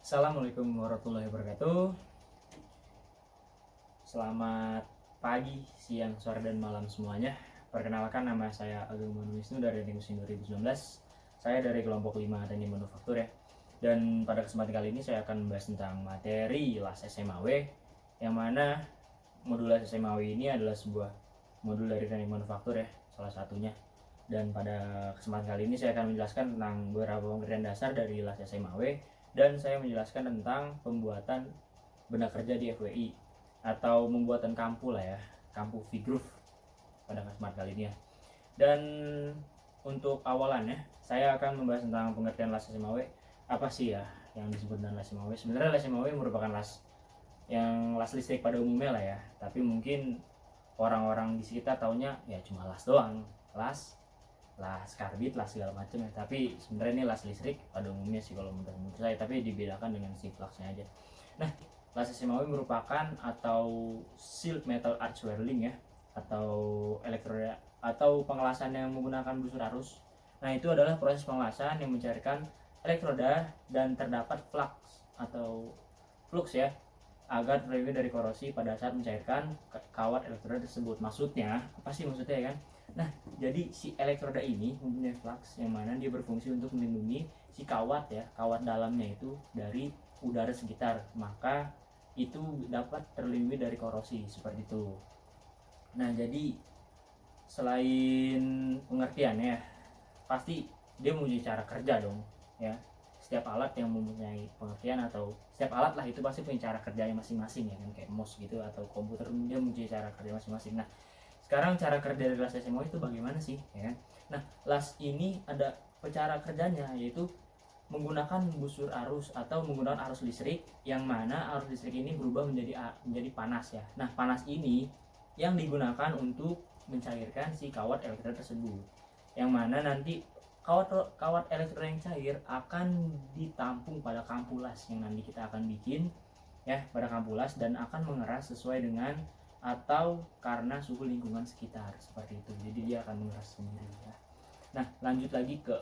Assalamualaikum warahmatullahi wabarakatuh. Selamat pagi, siang, sore, dan malam semuanya. Perkenalkan, nama saya Agung Wisnu dari Teknik Mesin 2019. Saya dari kelompok 5 Teknik Manufaktur ya. Dan pada kesempatan kali ini saya akan membahas tentang materi LAS SMAW, yang mana modul LAS SMAW ini adalah sebuah modul dari Teknik Manufaktur ya, salah satunya. Dan pada kesempatan kali ini saya akan menjelaskan tentang beberapa pengertian dasar dari LAS SMAW, dan saya menjelaskan tentang pembuatan benda kerja di FWI atau pembuatan kampu lah ya, kampu V-Groove pada kesempatan kali ini ya. Dan untuk awalannya saya akan membahas tentang pengertian LAS SMAW. Apa sih ya yang disebut dengan LAS SMAW? Sebenarnya LAS SMAW merupakan las listrik pada umumnya lah ya, tapi mungkin orang-orang di sekitar taunya ya cuma las doang, las karbit lah segala macam ya, tapi sebenarnya ini las listrik pada umumnya sih kalau menurut saya, tapi dibedakan dengan si fluxnya aja. Nah, las SMAW merupakan atau sealed metal arch welding ya, atau elektroda atau pengelasan yang menggunakan busur arus. Nah, itu adalah proses pengelasan yang mencairkan elektroda dan terdapat flux ya, agar terhindar dari korosi pada saat mencairkan kawat elektroda tersebut. Maksudnya apa sih maksudnya ya kan? Nah, jadi si elektroda ini mempunyai flux yang mana dia berfungsi untuk melindungi si kawat ya, kawat dalamnya itu dari udara sekitar, maka itu dapat terlindungi dari korosi seperti itu. Nah, jadi selain pengertiannya, pasti dia mempunyai cara kerja dong ya. Setiap alat yang mempunyai pengertian, atau setiap alat lah itu pasti punya cara kerjanya masing-masing ya kan, kayak mouse gitu atau komputer, dia mempunyai cara kerja masing-masing. Nah, sekarang cara kerja dari las SMAW itu bagaimana sih ya kan? Nah, las ini ada cara kerjanya, yaitu menggunakan busur arus atau menggunakan arus listrik, yang mana arus listrik ini berubah menjadi panas ya. Nah, panas ini yang digunakan untuk mencairkan si kawat elektroda tersebut, yang mana nanti kawat elektroda yang cair akan ditampung pada kampulas yang nanti kita akan bikin ya, pada kampulas, dan akan mengeras sesuai dengan atau karena suhu lingkungan sekitar seperti itu. Jadi dia akan mengeras sendiri ya. Nah, lanjut lagi ke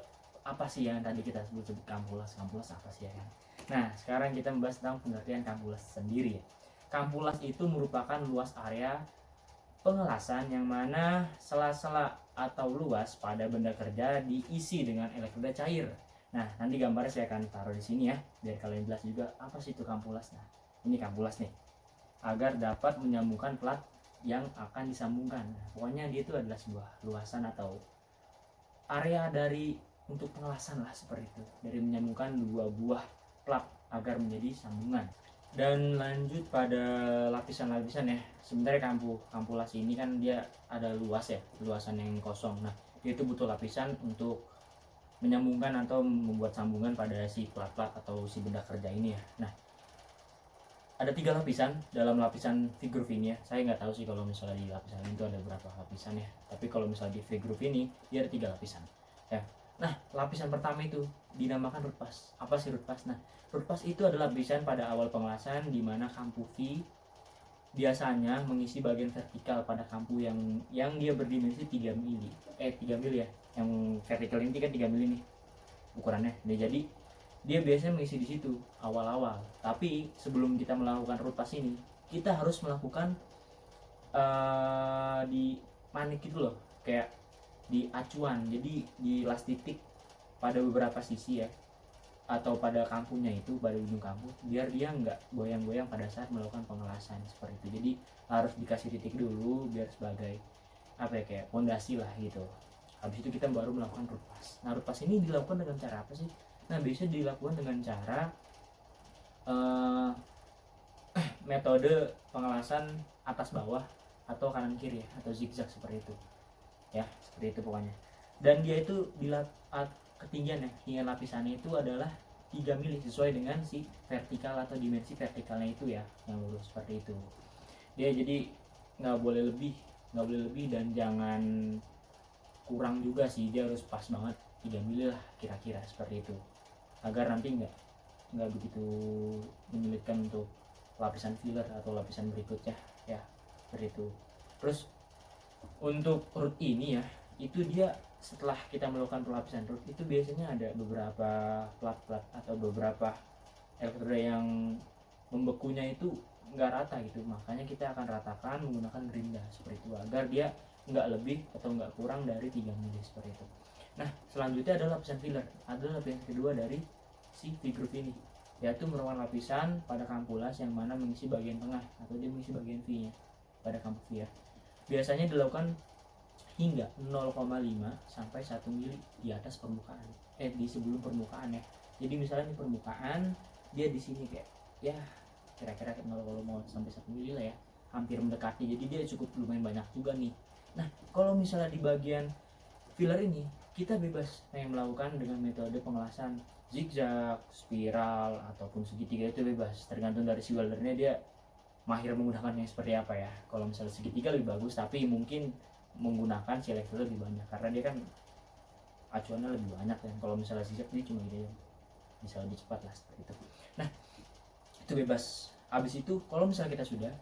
apa sih yang tadi kita sebut kampulas apa sih ya kan? Nah, sekarang kita membahas tentang pengertian kampulas sendiri ya. Kampulas itu merupakan luas area pengelasan yang mana sela-sela atau luas pada benda kerja diisi dengan elektroda cair. Nah, nanti gambarnya saya akan taruh di sini ya, biar kalian jelas juga apa sih itu kampulas. Nah, ini kampulas nih, agar dapat menyambungkan plat yang akan disambungkan. Nah, pokoknya dia itu adalah sebuah luasan atau area dari untuk pengelasan lah seperti itu, dari menyambungkan dua buah plat agar menjadi sambungan. Dan lanjut pada lapisan-lapisan ya. Sebenarnya kampulas ini kan dia ada luas ya, luasan yang kosong. Nah, dia itu butuh lapisan untuk menyambungkan atau membuat sambungan pada si plat-plat atau si benda kerja ini ya. Nah, ada 3 lapisan dalam lapisan V-Groove ini ya. Saya nggak tahu sih kalau misalnya di lapisan ini tuh ada berapa lapisan ya, tapi kalau misalnya di V-Groove ini dia ada 3 lapisan ya. Nah, lapisan pertama itu dinamakan root pass. Apa sih root pass? Nah, root pass itu adalah lapisan pada awal pengelasan di mana kampu V biasanya mengisi bagian vertikal pada kampu yang dia berdimensi 3 mili. 3 mili ya. Yang vertikal ini kan 3 mili nih ukurannya. Nah, jadi dia biasanya mengisi di situ awal-awal. Tapi sebelum kita melakukan root pass ini, kita harus melakukan di manik gitu loh, kayak di acuan. Jadi di las titik pada beberapa sisi ya, atau pada kampunya itu, pada ujung kampu, biar dia nggak goyang-goyang pada saat melakukan pengelasan seperti itu. Jadi harus dikasih titik dulu biar sebagai apa ya, kayak fondasi lah gitu. Habis itu kita baru melakukan root pass. Nah, root pass ini dilakukan dengan cara apa sih? Nah, biasanya dilakukan dengan cara metode pengelasan atas bawah atau kanan kiri ya, atau zigzag seperti itu ya, seperti itu pokoknya. Dan dia itu ketinggian ya, ketinggian lapisannya itu adalah 3 mili sesuai dengan si vertikal atau dimensi vertikalnya itu ya, yang lurus seperti itu. Dia jadi nggak boleh lebih dan jangan kurang juga sih, dia harus pas banget 3 mili lah kira-kira seperti itu, agar nanti nggak begitu menyulitkan untuk lapisan filler atau lapisan berikutnya ya, seperti itu. Terus untuk root ini ya, itu dia setelah kita melakukan pelapisan root itu biasanya ada beberapa plat-plat atau beberapa elektroda yang membekunya itu nggak rata gitu, makanya kita akan ratakan menggunakan gerinda seperti itu agar dia nggak lebih atau nggak kurang dari 3 mili seperti itu. Nah selanjutnya adalah lapisan filler, adalah lapisan kedua dari si V-groove ini, yaitu merupakan lapisan pada kampulas yang mana mengisi bagian tengah atau dia mengisi bagian V nya pada kampu V ya. Biasanya dilakukan hingga 0,5 sampai 1 mili di atas permukaan, di sebelum permukaan ya. Jadi misalnya di permukaan dia di sini kayak ya kira-kira 0,0 sampai 1 mili lah ya, hampir mendekati, jadi dia cukup lumayan banyak juga nih. Nah kalau misalnya di bagian filler ini kita bebas yang melakukan dengan metode pengelasan zigzag, spiral ataupun segitiga, itu bebas tergantung dari si weldernya dia mahir menggunakannya seperti apa ya. Kalau misalnya segitiga lebih bagus, tapi mungkin menggunakan si elektroda lebih banyak karena dia kan acuannya lebih banyak kan. Kalau misalnya zigzag dia cuma gitu, bisa lebih cepat lah seperti itu. Nah itu bebas. Habis itu kalau misalnya kita sudah,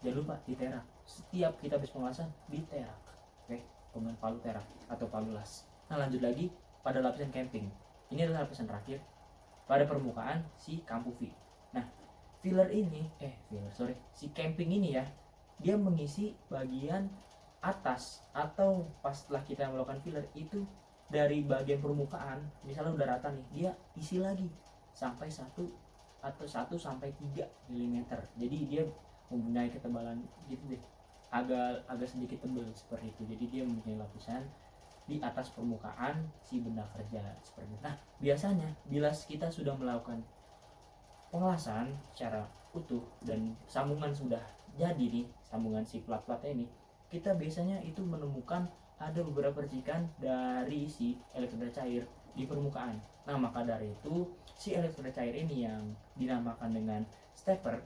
jangan lupa diterak. Setiap kita habis pengelasan diterak, oke, dengan palu terak atau palu las. Nah lanjut lagi pada lapisan camping, ini adalah lapisan terakhir pada permukaan si kampu V. Nah filler ini si camping ini ya, dia mengisi bagian atas, atau pas setelah kita melakukan filler itu dari bagian permukaan misalnya udah rata nih, dia isi lagi sampai 1 sampai 3 mm. Jadi dia mempunyai ketebalan gitu deh, agak sedikit tebal seperti itu. Jadi dia mempunyai lapisan di atas permukaan si benda kerja seperti itu. Nah biasanya bila kita sudah melakukan pengelasan secara utuh dan sambungan sudah jadi nih, sambungan si plat-platnya ini, kita biasanya itu menemukan ada beberapa percikan dari si elektroda cair di permukaan. Nah maka dari itu si elektroda cair ini yang dinamakan dengan stepper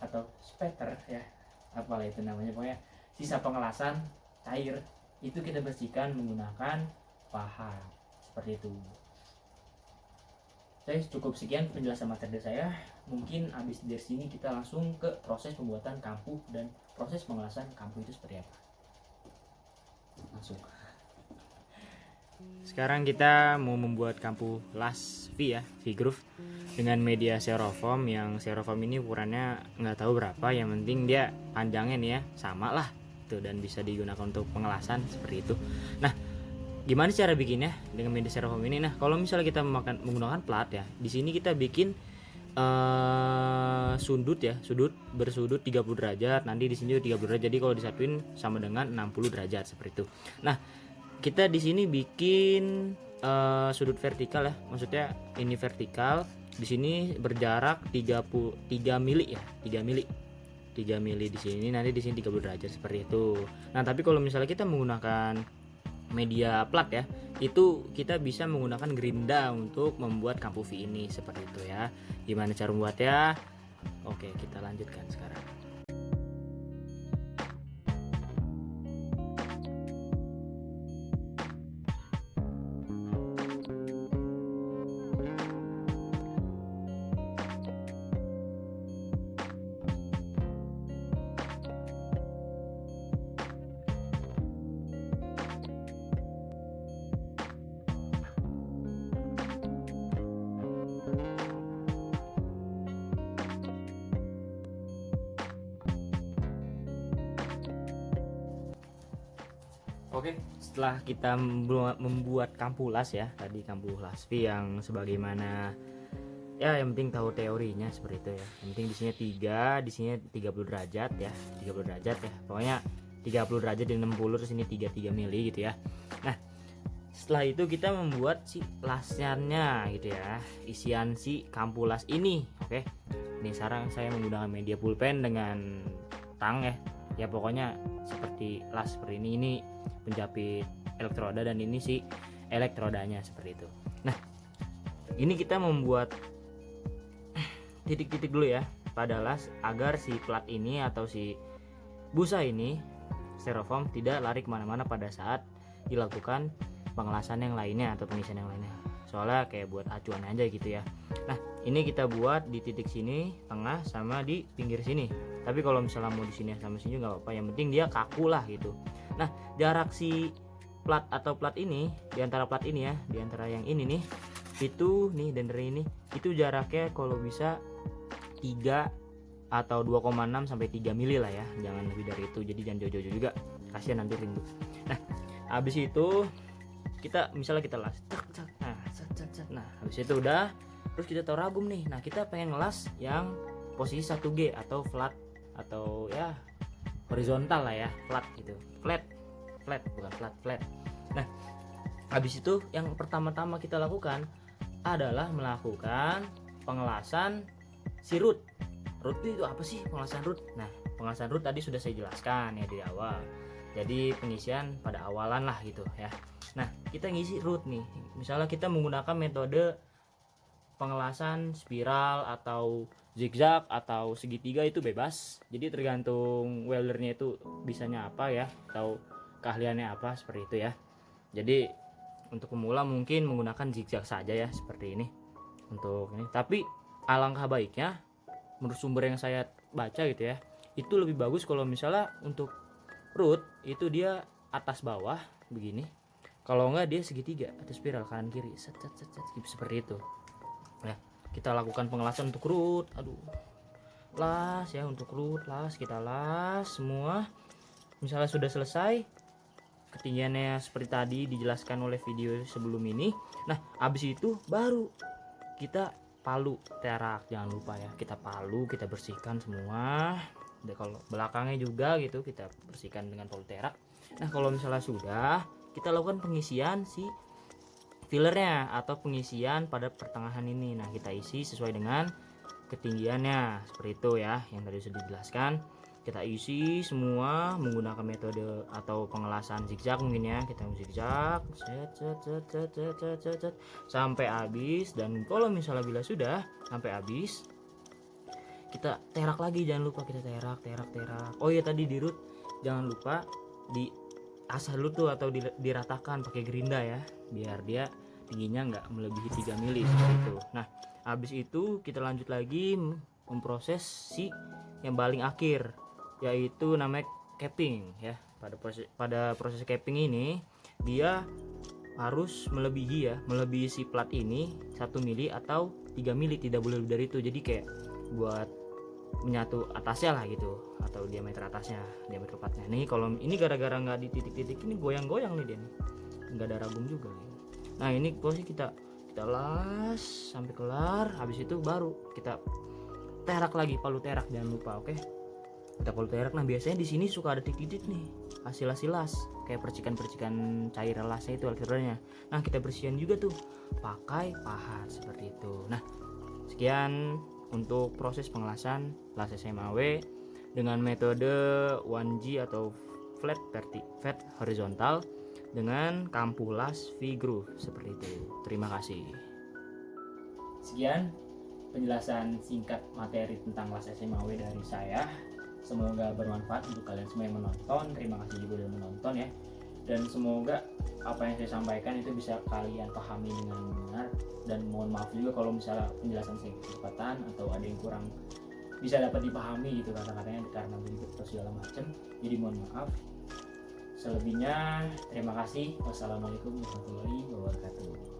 atau spatter ya, apalah itu namanya, pokoknya sisa pengelasan cair itu kita bersihkan menggunakan pahat seperti itu. Saya cukup sekian penjelasan materi saya. Mungkin habis dari sini kita langsung ke proses pembuatan kampu dan proses pengelasan kampu itu seperti apa. Langsung. Sekarang kita mau membuat kampu las V ya, V-groove dengan media styrofoam. Yang styrofoam ini ukurannya nggak tahu berapa, yang penting dia panjangnya nih ya sama lah tuh, dan bisa digunakan untuk pengelasan seperti itu. Nah gimana cara bikinnya dengan media styrofoam ini? Nah kalau misalnya kita menggunakan plat ya, di sini kita bikin sudut ya, bersudut 30 derajat, nanti di sini 30 derajat, jadi kalau disatuin sama dengan 60 derajat seperti itu. Nah kita di sini bikin sudut vertikal ya, maksudnya ini vertikal, di sini berjarak 3 mili ya, 3 mili di sini, nanti di sini 30 derajat seperti itu. Nah tapi kalau misalnya kita menggunakan media plat ya, itu kita bisa menggunakan gerinda untuk membuat kampu V ini seperti itu ya. Gimana cara membuatnya? Oke, kita lanjutkan sekarang. Oke, setelah kita membuat kampu las ya, tadi kampu las V yang sebagaimana ya, yang penting tahu teorinya seperti itu ya. Yang penting di sini 3, di sini 30 derajat ya, 30 derajat ya. Pokoknya 30 derajat di 60, terus ini 33 mili gitu ya. Nah, setelah itu kita membuat si lasnya gitu ya, isian si kampu las ini. Oke. Ini sekarang saya menggunakan media pulpen dengan tang ya. Ya pokoknya seperti las seperti ini. Ini penjepit elektroda dan ini si elektrodanya seperti itu. Nah, ini kita membuat titik-titik dulu ya pada las agar si plat ini atau si busa ini styrofoam tidak lari kemana-mana pada saat dilakukan pengelasan yang lainnya atau pengisian yang lainnya. Soalnya kayak buat acuan aja gitu ya. Nah, ini kita buat di titik sini, tengah, sama di pinggir sini. Tapi kalau misalnya mau di sini sama sini nggak apa-apa, yang penting dia kaku lah gitu. Nah, jarak si plat atau plat ini di antara plat ini ya, di antara yang ini nih, itu nih dender ini itu jaraknya kalau bisa 3 atau 2,6 sampai 3 mili lah ya, jangan lebih dari itu. Jadi jangan jauh-jauh juga, kasihan nanti rindu. Nah habis itu kita misalnya kita las, nah habis itu udah, terus kita taruh ragum nih. Nah kita pengen ngelas yang posisi 1G atau flat atau ya horizontal lah ya, flat gitu, flat bukan flat. Nah habis itu yang pertama-tama kita lakukan adalah melakukan pengelasan si root itu apa sih pengelasan root? Nah pengelasan root tadi sudah saya jelaskan ya di awal, jadi pengisian pada awalan lah gitu ya. Nah kita ngisi root nih, misalnya kita menggunakan metode pengelasan spiral atau zigzag atau segitiga itu bebas, jadi tergantung weldernya itu bisanya apa ya, atau keahliannya apa seperti itu ya. Jadi untuk pemula mungkin menggunakan zigzag saja ya seperti ini untuk ini, tapi alangkah baiknya menurut sumber yang saya baca gitu ya, itu lebih bagus kalau misalnya untuk root itu dia atas bawah begini, kalau enggak dia segitiga atau spiral kanan kiri seperti itu ya. Kita lakukan pengelasan untuk root, las ya, untuk root las, kita las semua. Misalnya sudah selesai, ketinggiannya seperti tadi dijelaskan oleh video sebelum ini. Nah habis itu baru kita palu terak, jangan lupa ya, kita palu, kita bersihkan semua. Dan kalau belakangnya juga gitu kita bersihkan dengan palu terak. Nah kalau misalnya sudah, kita lakukan pengisian si fillernya atau pengisian pada pertengahan ini. Nah kita isi sesuai dengan ketinggiannya seperti itu ya, yang tadi sudah dijelaskan. Kita isi semua menggunakan metode atau pengelasan zigzag mungkin ya, kita zigzag sampai habis. Dan kalau misalnya bila sudah sampai habis, kita terak lagi, jangan lupa kita terak. Oh iya tadi di root jangan lupa di asah dulu tuh atau diratakan pakai gerinda ya, biar dia tingginya nggak melebihi 3 mili seperti itu. Nah habis itu kita lanjut lagi memproses si yang paling akhir, yaitu namanya capping ya. Pada proses capping ini dia harus melebihi si plat ini 1 mili atau 3 mili, tidak boleh lebih dari itu. Jadi kayak buat menyatu atasnya lah gitu, atau diameter atasnya, diameter platnya. Nih kalau ini gara-gara nggak di titik-titik ini goyang-goyang nih dia nih, nggak ada ragum juga nih. Nah ini posisi kita las sampai kelar. Habis itu baru kita terak lagi, palu terak jangan lupa. Oke, kita palu terak. Nah biasanya di sini suka ada titik-titik nih, hasil las kayak percikan-percikan cair lasnya itu akhirnya. Nah kita bersihkan juga tuh pakai pahat seperti itu. Nah sekian untuk proses pengelasan las SMAW dengan metode 1G atau flat horizontal dengan kampuh las V-groove seperti itu. Terima kasih. Sekian penjelasan singkat materi tentang las SMAW dari saya. Semoga bermanfaat untuk kalian semua yang menonton. Terima kasih juga sudah menonton ya. Dan semoga apa yang saya sampaikan itu bisa kalian pahami dengan benar. Dan mohon maaf juga kalau misalnya penjelasan saya kecepatan atau ada yang kurang bisa dapat dipahami gitu kata-katanya karena berikut atau segala macam. Jadi mohon maaf. Selebihnya terima kasih. Wassalamualaikum warahmatullahi wabarakatuh.